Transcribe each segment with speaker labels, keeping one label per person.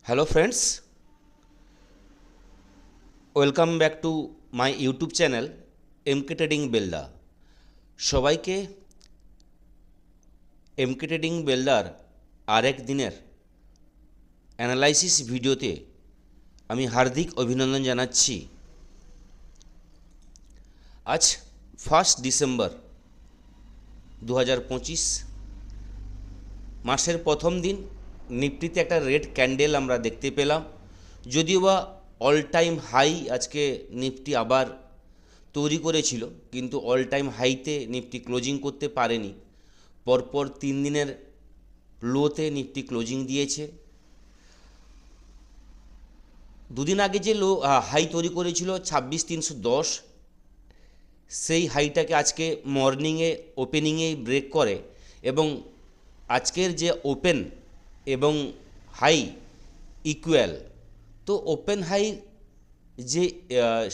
Speaker 1: Hello friends, welcome back to my YouTube channel MK Trading Builder। সবাইকে MK Trading Builder আরেক দিনের analysis ভিডিওতে আমি হার্দিক অভিনন্দন জানাচ্ছি। আজ 1 ডিসেম্বর 2025 মাসের প্রথম দিন। নিফটিতে একটা রেড ক্যান্ডেল আমরা দেখতে পেলাম, যদিও বা অল টাইম হাই আজকে নিফটি আবার তৈরি করেছিল, কিন্তু অল টাইম হাইতে নিফটি ক্লোজিং করতে পারেনি। পরপর 3 দিনের লোতে নিফটি ক্লোজিং দিয়েছে। দুদিন আগে যে হাই তৈরি করেছিল 26,310, সেই হাইটাকে আজকে মর্নিংয়ে ওপেনিংয়েই ব্রেক করে এবং আজকের যে ওপেন এবং হাই ইকুয়াল। তো ওপেন হাই যে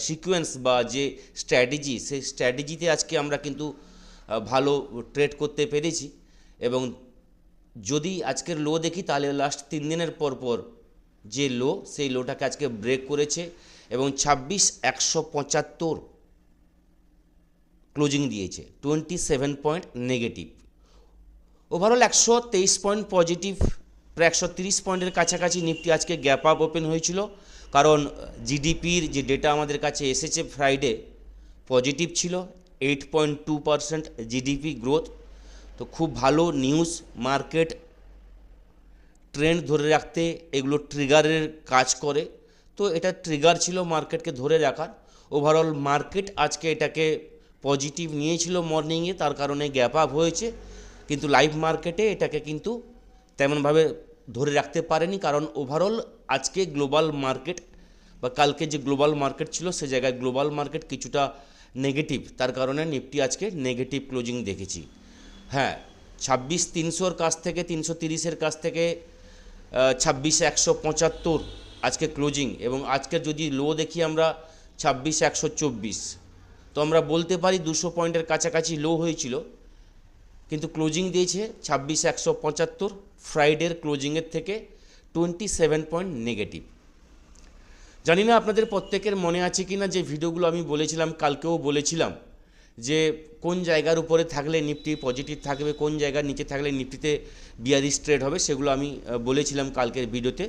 Speaker 1: সিকোয়েন্স বা যে স্ট্র্যাটেজি, সেই স্ট্র্যাটেজিতে আজকে আমরা কিন্তু ভালো ট্রেড করতে পেরেছি। এবং যদি আজকের লো দেখি তাহলে লাস্ট 3 দিনের পর যে লো, সেই লোটাকে আজকে ব্রেক করেছে এবং 26,175 ক্লোজিং দিয়েছে, 27 point negative. Overall 123 point positive, প্রায় 130 পয়েন্টের কাছাকাছি নিফটি আজকে গ্যাপ আপ ওপেন হয়েছিল। কারণ জিডিপির যে ডেটা আমাদের কাছে এসেছে ফ্রাইডে পজিটিভ ছিল, 8.2% জিডিপি গ্রোথ। তো খুব ভালো নিউজ। মার্কেট ট্রেন্ড ধরে রাখতে এগুলো ট্রিগারের কাজ করে, তো এটা ট্রিগার ছিল মার্কেটকে ধরে রাখার। ওভারঅল মার্কেট আজকে এটাকে পজিটিভ নিয়েছিল মর্নিংয়ে, তার কারণে গ্যাপ আপ হয়েছে। কিন্তু লাইভ মার্কেটে এটাকে কিন্তু তেমনভাবে ধরে রাখতে পারেনি, কারণ ওভারঅল আজকে গ্লোবাল মার্কেট বা কালকে যে গ্লোবাল মার্কেট ছিল সে জায়গায় গ্লোবাল মার্কেট কিছুটা নেগেটিভ, তার কারণে নিফটি আজকে নেগেটিভ ক্লোজিং দেখেছি। হ্যাঁ, 26,300-র কাছ থেকে 330-এর কাছ থেকে 26,175 আজকে ক্লোজিং। এবং আজকের যদি লো দেখি আমরা 26,124, তো আমরা বলতে পারি 200 পয়েন্টের কাছাকাছি লো হয়েছিল, কিন্তু ক্লোজিং দিয়েছে 26,175। ফ্রাইডের ক্লোজিংয়ের থেকে 27 পয়েন্ট নেগেটিভ। জানি না আপনাদের প্রত্যেকের মনে আছে কি না, যে ভিডিওগুলো আমি বলেছিলাম, কালকেও বলেছিলাম যে কোন জায়গার উপরে থাকলে নিফটি পজিটিভ থাকবে, কোন জায়গার নিচে থাকলে নিফটিতে বিয়ারিশ ট্রেড হবে, সেগুলো আমি বলেছিলাম কালকের ভিডিওতে।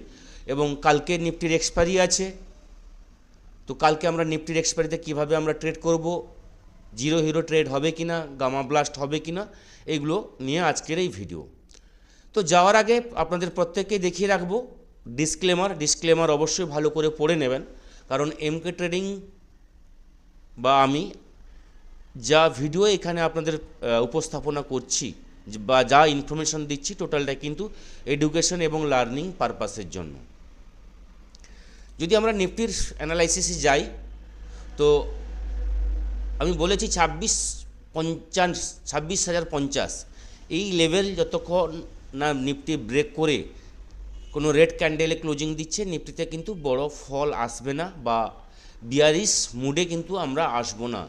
Speaker 1: এবং কালকে নিফটির এক্সপায়ারি আছে, তো কালকে আমরা নিফটির এক্সপায়ারিতে কীভাবে আমরা ট্রেড করব, জিরো হিরো ট্রেড হবে কিনা, গামা ব্লাস্ট হবে কিনা, এগুলো নিয়ে আজকের এই ভিডিও। তো যাওয়ার আগে আপনাদের প্রত্যেককে দেখিয়ে রাখবো ডিসক্লেমার অবশ্যই ভালো করে পড়ে নেবেন, কারণ এমকে ট্রেডিং বা আমি যা ভিডিও এখানে আপনাদের উপস্থাপনা করছি বা যা ইনফরমেশন দিচ্ছি, টোটালটা কিন্তু এডুকেশন এবং লার্নিং পারপাসের জন্য। যদি আমরা নিফটির অ্যানালাইসিসে যাই, তো আমি বলেছি 26,50 এই লেভেল যতক্ষণ না নিফটি ব্রেক করে কোনো রেড ক্যান্ডেলে ক্লোজিং দিচ্ছে, নিফটিতে কিন্তু বড় ফল আসবে না বা বিয়ারিশ মুডে কিন্তু আমরা আসবো না।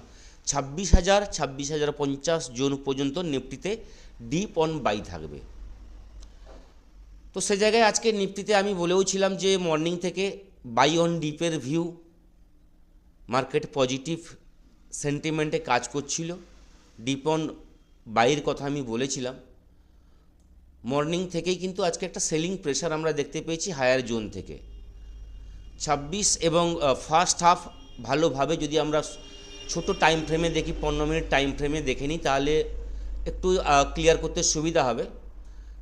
Speaker 1: 26,050 জোন পর্যন্ত নিফটিতে ডিপ অন বাই থাকবে। তো সে জায়গায় আজকে নিফটিতে আমি বলেও ছিলাম যে মর্নিং থেকে বাই অন ডিপের ভিউ, মার্কেট পজিটিভ সেন্টিমেন্টে কাজ করছিল, ডিপ অন বাইয়ের কথা আমি বলেছিলাম। মর্নিং থেকেই কিন্তু আজকে একটা সেলিং প্রেশার আমরা দেখতে পেয়েছি হায়ার জোন থেকে 26। এবং ফার্স্ট হাফ ভালোভাবে যদি আমরা ছোট টাইম ফ্রেমে দেখি, 15 মিনিট টাইম ফ্রেমে দেখে নিই, তাহলে একটু ক্লিয়ার করতে সুবিধা হবে।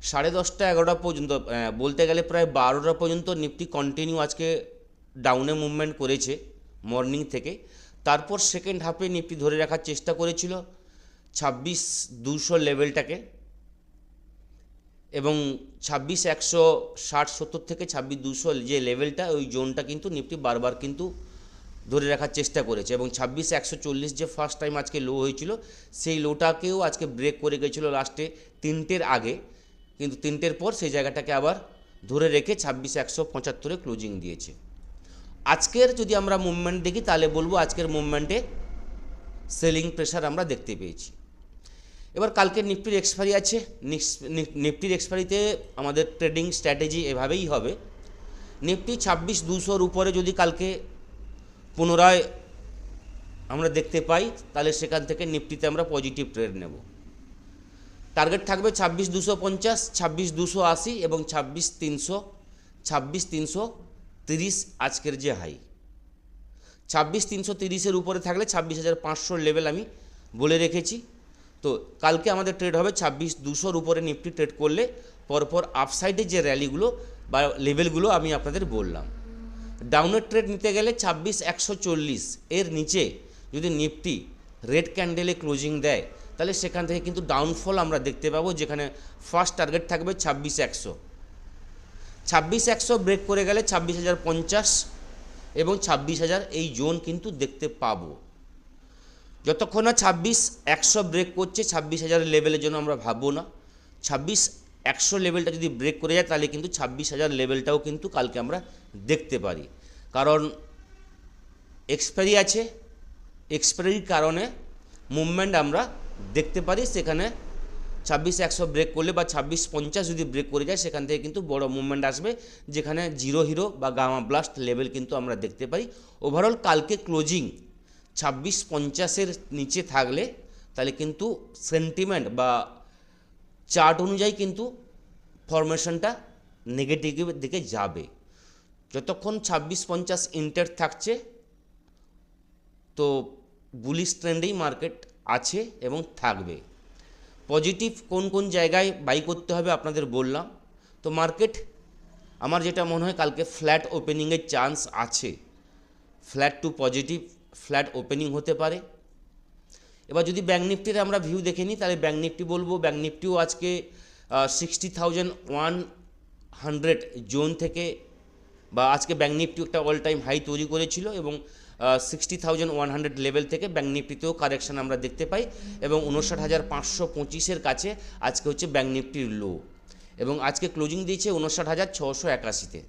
Speaker 1: 10:30 11টা পর্যন্ত, বলতে গেলে প্রায় 12টা পর্যন্ত নিফটি কন্টিনিউ আজকে ডাউনে মুভমেন্ট করেছে মর্নিং থেকে। তারপর সেকেন্ড হাফে নিফটি ধরে রাখার চেষ্টা করেছিল 26,200 লেভেলটাকে, এবং 26,160-70 থেকে 26,200 যে লেভেলটা, ওই জোনটা কিন্তু নিফটি বারবার কিন্তু ধরে রাখার চেষ্টা করেছে। এবং 26,140 যে ফার্স্ট টাইম আজকে লো হয়েছিল, সেই লোটাকেও আজকে ব্রেক করে গেছিলো লাস্টে 3টের আগে, কিন্তু 3টের পর সেই জায়গাটাকে আবার ধরে রেখে 26,175-এ ক্লোজিং দিয়েছে। আজকের যদি আমরা মুভমেন্ট দেখি, তাহলে বলবো আজকের মুভমেন্টে সেলিং প্রেশার আমরা দেখতে পেয়েছি। এবার কালকে নিফটির এক্সপায়ারি আছে। নিফটির এক্সপায়ারিতে আমাদের ট্রেডিং স্ট্র্যাটেজি এভাবেই হবে নিফটি 26,200-র উপরে যদি কালকে পুনরায় আমরা দেখতে পাই, তাহলে সেখান থেকে নিফটিতে আমরা পজিটিভ ট্রেড নেব। টার্গেট থাকবে 26,250, 26,280 এবং 26,330 আজকের যে হাই। 26,330-এর উপরে থাকলে 26,500 লেভেল আমি বলে রেখেছি। তো কালকে আমাদের ট্রেড হবে 26,200-র উপরে নিফটি ট্রেড করলে পরপর আপসাইডে যে র্যালিগুলো বা লেভেলগুলো আমি আপনাদের বললাম। ডাউনের ট্রেড নিতে গেলে 26,140 এর নিচে যদি নিফটি রেড ক্যান্ডেলে ক্লোজিং দেয়, তাহলে সেখান থেকে কিন্তু ডাউনফল আমরা দেখতে পাবো, যেখানে ফার্স্ট টার্গেট থাকবে 26,100। 26,100 ব্রেক করে গেলে 26,050 এবং 26,000 এই জোন কিন্তু দেখতে পাবো। যতক্ষণ না 26,100 ব্রেক করছে 26,000 লেভেলের জন্য আমরা ভাববো না। 26,100 লেভেলটা যদি ব্রেক করে যায়, তাহলে কিন্তু 26,000 লেভেলটাও কিন্তু কালকে আমরা দেখতে পারি, কারণ এক্সপায়ারি আছে। এক্সপায়ারির কারণে মুভমেন্ট আমরা দেখতে পারি। সেখানে 26,100 ব্রেক করলে বা 26,50 যদি ব্রেক করে যায়, সেখান থেকে কিন্তু বড় মুভমেন্ট আসবে, যেখানে জিরো হিরো বা গামা ব্লাস্ট লেভেল কিন্তু আমরা দেখতে পাই। ওভারঅল কালকে ক্লোজিং 26,50-এর নিচে থাকলে তাহলে কিন্তু সেন্টিমেন্ট বা চার্ট অনুযায়ী কিন্তু ফরমেশনটা নেগেটিভের দিকে যাবে। যতক্ষণ 26,50 ইন্টার থাকছে, তো বুলিশ ট্রেন্ডেই মার্কেট আছে এবং থাকবে। পজিটিভ কোন কোন জায়গায় বাই করতে হবে আপনাদের বললাম। তো মার্কেট আমার যেটা মনে হয় কালকে ফ্ল্যাট ওপেনিংয়ের চান্স আছে, flat to positive flat opening হতে পারে। এবার যদি ব্যাঙ্ক নিফটির আমরা ভিউ দেখে নিই, তাহলে ব্যাঙ্ক নিফটি বলবো, ব্যাঙ্ক নিফটিও আজকে 60,100 জোন থেকে বা আজকে ব্যাঙ্ক নিফটি একটা অল টাইম হাই তৈরি করেছিল এবং 60,100 লেভেল থেকে ব্যাঙ্ক নিফটিতেও কারেকশান আমরা দেখতে পাই এবং 59,525-এর কাছে আজকে হচ্ছে ব্যাঙ্ক নিফটির লো এবং আজকে ক্লোজিং দিয়েছে 59,681-তে।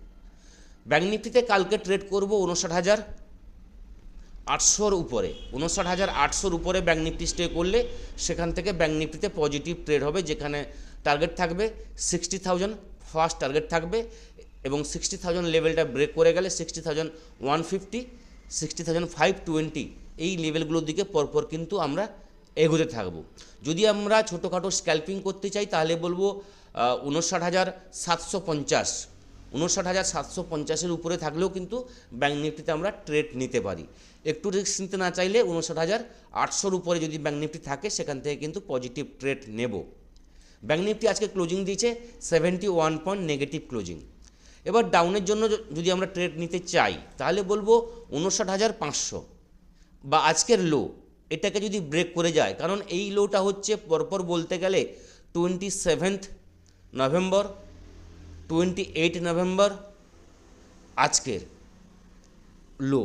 Speaker 1: ব্যাঙ্ক নিফটিতে কালকে ট্রেড করব 59,800-র উপরে। 59,800-র উপরে ব্যাঙ্ক নিফটি স্টে করলে সেখান থেকে ব্যাঙ্ক নিফটিতে পজিটিভ ট্রেড হবে, যেখানে টার্গেট থাকবে 60,000 ফার্স্ট টার্গেট থাকবে এবং 60,000 লেভেলটা ব্রেক করে গেলে 60,150, 60,520 এই লেভেলগুলোর দিকে পরপর কিন্তু আমরা এগোতে থাকব। যদি আমরা ছোটোখাটো স্ক্যাল্পিং করতে চাই, তাহলে বলবো 59,750, 59,750-এর উপরে থাকলেও কিন্তু ব্যাঙ্ক নিফটিতে আমরা ট্রেড নিতে পারি। একটু রিস্ক নিতে না চাইলে 59,800-র উপরে যদি ব্যাঙ্ক নিফটি থাকে, সেখান থেকে কিন্তু পজিটিভ ট্রেড নেব। ব্যাঙ্ক নিফটি আজকে ক্লোজিং দিয়েছে 71 পয়েন্ট নেগেটিভ ক্লোজিং। এবার ডাউনের জন্য যদি আমরা ট্রেড নিতে চাই, তাহলে বলবো 59,500 বা আজকের লো, এটাকে যদি ব্রেক করে যায়, কারণ এই লোটা হচ্ছে পরপর বলতে গেলে 27 নভেম্বর, 28 নভেম্বর আজকের লো।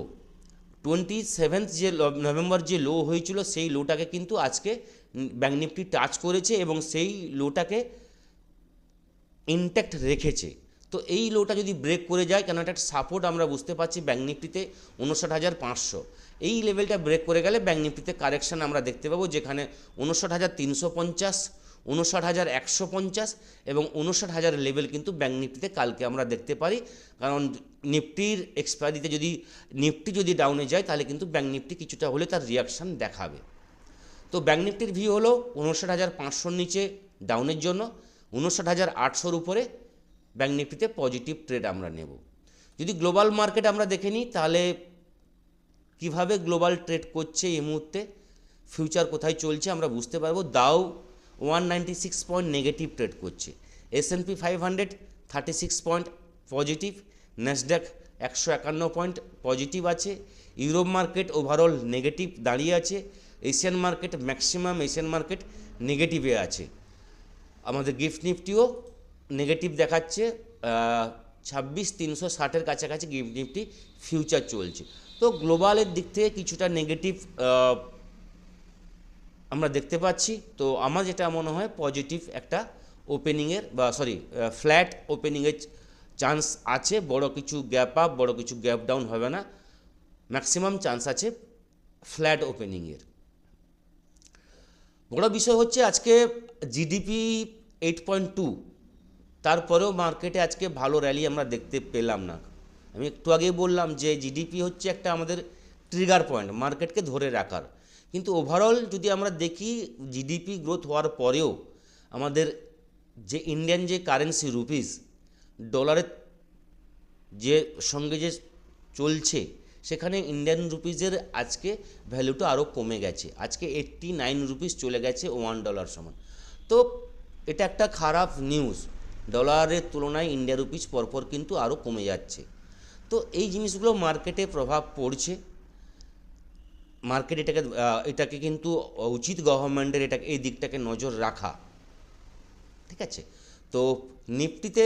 Speaker 1: 27 যে নভেম্বর যে লো হয়েছিল, সেই লোটাকে কিন্তু আজকে ব্যাঙ্ক নিফটি টাচ করেছে এবং সেই লোটাকে ইনট্যাক্ট রেখেছে। তো এই লোটা যদি ব্রেক করে যায়, কেন একটা সাপোর্ট আমরা বুঝতে পারছি ব্যাঙ্ক নিফটিতে 59,500, এই লেভেলটা ব্রেক করে গেলে ব্যাঙ্ক নিফটিতে কারেকশান আমরা দেখতে পাবো, যেখানে 59,350, 59,150 এবং 59,000 লেভেল কিন্তু ব্যাঙ্ক নিফটিতে কালকে আমরা দেখতে পারি। কারণ নিফটির এক্সপায়ারিতে নিফটি যদি ডাউনে যায়, তাহলে কিন্তু ব্যাঙ্ক নিফটি কিছুটা হলে তার রিয়াকশান দেখাবে। তো ব্যাঙ্ক নিফটির ভিউ হলো 59,500-র নিচে ডাউনের জন্য, 59,800-র উপরে ব্যাঙ্ক নিফটিতে পজিটিভ ট্রেড আমরা নেব। যদি গ্লোবাল মার্কেট আমরা দেখে নিই, তাহলে কিভাবে গ্লোবাল ট্রেড করছে এই মুহূর্তে, ফিউচার কোথায় চলছে আমরা বুঝতে পারবো। দাও 196 পয়েন্ট নেগেটিভ ট্রেড করছে, S&P 500 36 point positive, Nasdaq 151 point positive আছে, ইউরোপ মার্কেট ওভারঅল নেগেটিভ দাঁড়িয়ে আছে, Asian market maximum Asian market নেগেটিভে আছে। আমাদের গিফট নিফটিও নেগেটিভ দেখাচ্ছে, 26,360-এর কাছাকাছি গিফট নিফটি ফিউচার চলছে। তো গ্লোবালের দিক থেকে কিছুটা নেগেটিভ আমরা দেখতে পাচ্ছি। তো আমার যেটা মনে হয় পজিটিভ একটা ওপেনিংয়ের বা ফ্ল্যাট ওপেনিংয়ের চান্স আছে, বড় কিছু গ্যাপ আপ বড় কিছু গ্যাপ ডাউন হবে না, ম্যাক্সিমাম চান্স আছে ফ্ল্যাট ওপেনিংয়ের। বড় বিষয় হচ্ছে আজকে জিডিপি 8.2, তারপরেও মার্কেটে আজকে ভালো র্যালি আমরা দেখতে পেলাম না। আমি একটু আগেই বললাম যে জিডিপি হচ্ছে একটা আমাদের ট্রিগার পয়েন্ট মার্কেটকে ধরে রাখার, কিন্তু ওভারঅল যদি আমরা দেখি জিডিপি গ্রোথ হওয়ার পরেও আমাদের যে ইন্ডিয়ান যে কারেন্সি রুপিস ডলারের যে সঙ্গে যে চলছে, সেখানে ইন্ডিয়ান রুপিজের আজকে ভ্যালুটা আরও কমে গেছে, আজকে 89 রুপিস চলে গেছে $1 সমান। তো এটা একটা খারাপ নিউজ, ডলারের তুলনায় ইন্ডিয়া রুপিস পরপর কিন্তু আরও কমে যাচ্ছে। তো এই জিনিসগুলো মার্কেটে প্রভাব পড়ছে, মার্কেট এটাকে কিন্তু উচিত গভর্নমেন্টের এই দিকটাকে নজর রাখা, ঠিক আছে। তো নিফটিতে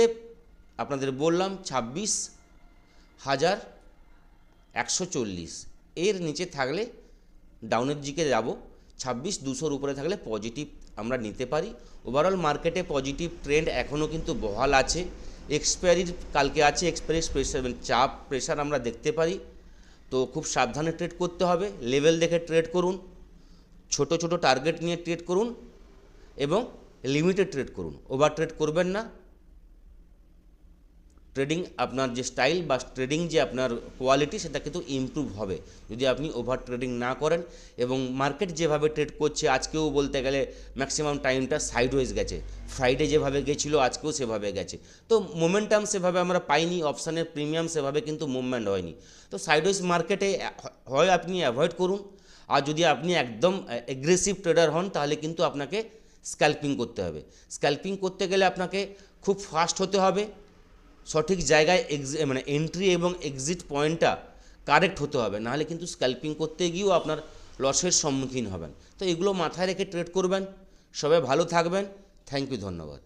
Speaker 1: আপনাদের বললাম 26,140, এর নিচে থাকলে ডাউনের দিকে যাব, 26,200 উপরে থাকলে পজিটিভ আমরা নিতে পারি। ওভারঅল মার্কেটে পজিটিভ ট্রেন্ড এখনও কিন্তু বহাল আছে। এক্সপায়ারির কালকে আছে, এক্সপায়ারি চাপ প্রেশার আমরা দেখতে পারি, তো খুব সাবধানে ট্রেড করতে হবে, লেভেল দেখে ট্রেড করুন, ছোট ছোট টার্গেট নিয়ে ট্রেড করুন এবং লিমিটেড ট্রেড করুন, ওভার ট্রেড করবেন না। ট্রেডিং আপনার যে স্টাইল বা ট্রেডিং যে আপনার কোয়ালিটি সেটা কিন্তু ইমপ্রুভ হবে যদি আপনি ওভার ট্রেডিং না করেন। এবং মার্কেট যেভাবে ট্রেড করছে, আজকেও বলতে গেলে ম্যাক্সিমাম টাইমটা সাইডওয়েজ গেছে, ফ্রাইডে যেভাবে গেছিলো আজকেও সেভাবে গেছে, তো মোমেন্টাম সেভাবে আমরা পাইনি, অপশানের প্রিমিয়াম সেভাবে কিন্তু মুভমেন্ট হয়নি। তো সাইডওয়েজ মার্কেটে হয় আপনি অ্যাভয়েড করুন, আর যদি আপনি একদম এগ্রেসিভ ট্রেডার হন তাহলে কিন্তু আপনাকে স্ক্যাল্পিং করতে হবে। স্ক্যাল্পিং করতে গেলে আপনাকে খুব ফাস্ট হতে হবে, সঠিক জায়গায় মানে এন্ট্রি এবং এক্সিট পয়েন্টটা কারেক্ট হতে হবে, নাহলে কিন্তু স্ক্যাল্পিং করতে গিয়েও আপনার লসের সম্মুখীন হবেন। তো এগুলো মাথায় রেখে ট্রেড করবেন। সবাই ভালো থাকবেন। থ্যাংক ইউ, ধন্যবাদ।